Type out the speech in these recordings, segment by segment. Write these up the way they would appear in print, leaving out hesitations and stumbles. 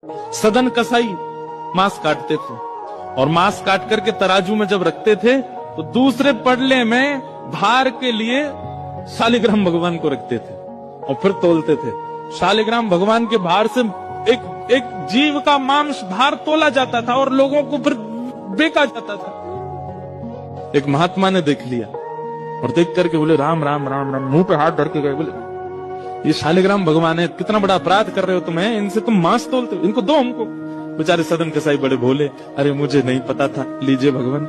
सदन कसाई मांस काटते थे और मांस काट करके तराजू में जब रखते थे तो दूसरे पड़ले में भार के लिए शालिग्राम भगवान को रखते थे और फिर तोलते थे। शालिग्राम भगवान के भार से एक जीव का मांस भार तोला जाता था और लोगों को फिर बेचा जाता था। एक महात्मा ने देख लिया और देख करके बोले राम राम राम राम, मुंह पे हाथ धर के गए, बोले ये शालिग्राम भगवान है, कितना बड़ा अपराध कर रहे हो तुम्हें, इनसे तुम मांस तोलते हो, इनको दो हमको। बेचारे सदन कसाई बड़े भोले, अरे मुझे नहीं पता था, लीजिए भगवान,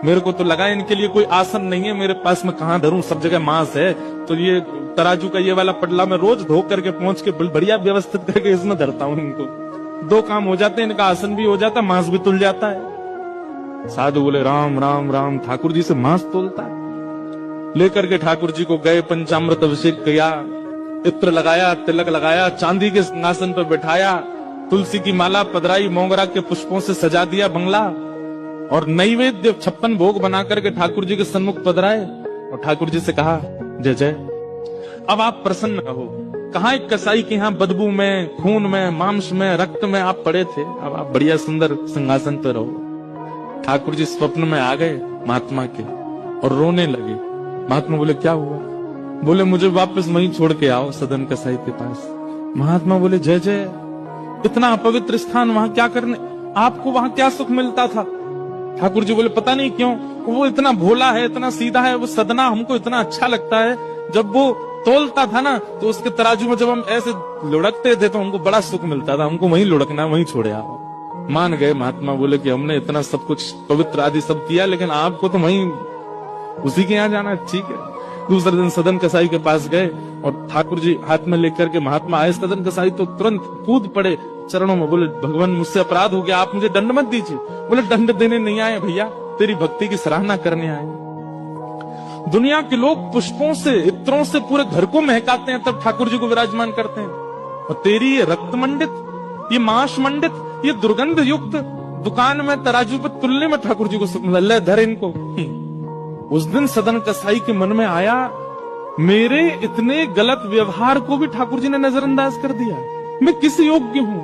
मेरे को तो लगा इनके लिए कोई आसन नहीं है, मेरे पास में कहां धरूं, सब जगह मांस है, तो ये तराजू का ये वाला पटला मैं रोज धो करके पहुंच के बढ़िया व्यवस्थित करके इसमें धरता हूं, इनको दो काम हो जाते हैं, इनका आसन भी हो जाता है, मांस भी तुल जाता है। साधु बोले राम राम राम, ठाकुर जी से मांस तोलता है। लेकर के ठाकुर जी को गए, पंचामृत अभिषेक किया, इत्र लगाया, तिलक लगाया, चांदी के सिंहासन पर बैठाया, तुलसी की माला पधराई, मोगरा के पुष्पों से सजा दिया बंगला और नैवेद्य 56 भोग बना करके ठाकुर जी के सन्मुख पधराए और ठाकुर जी से कहा जय जय, अब आप प्रसन्न रहो। कहा एक कसाई के यहाँ बदबू में, खून में, मांस में, रक्त में आप पड़े थे, अब आप बढ़िया सुंदर सिंहासन पर रहो। ठाकुर जी स्वप्न में आ गए महात्मा के और रोने लगे। महात्मा बोले क्या हुआ? बोले मुझे वापस वहीं छोड़ के आओ, सदन कसाई के पास। महात्मा बोले जय जय, इतना अपवित्र स्थान वहां क्या करने, आपको वहां क्या सुख मिलता था? ठाकुर जी बोले पता नहीं क्यों, वो इतना भोला है, इतना सीधा है, वो सदना हमको इतना अच्छा लगता है, जब वो तोलता था ना तो उसके तराजू में जब हम ऐसे लुढ़कते थे तो हमको बड़ा सुख मिलता था, हमको वहीं लुढ़कना, वहीं छोड़े आओ। मान गए महात्मा, बोले कि हमने इतना सब कुछ पवित्र आदि सब किया, लेकिन आपको तो वहीं उसी के यहाँ जाना, ठीक है। दूसरे दिन सदन कसाई के पास गए और ठाकुर जी हाथ में लेकर के महात्मा आए। सदन कसाई तो तुरंत कूद पड़े चरणों में, बोले भगवान मुझसे अपराध हो गया, आप मुझे दंड मत दीजिए। बोले दंड देने नहीं आए भैया, तेरी भक्ति की सराहना करने आए। दुनिया के लोग पुष्पों से, इत्रों से पूरे घर को महकाते हैं, तब ठाकुर जी को विराजमान करते हैं, और तेरी ये रक्त मंडित, ये मांस मंडित, ये दुर्गंध युक्त दुकान में तराजू पर तुलने में ठाकुर जी को सुख मिला, ले धर इनको। उस दिन सदन कसाई के मन में आया, मेरे इतने गलत व्यवहार को भी ठाकुर जी ने नजरअंदाज कर दिया, मैं किस योग्य हूं?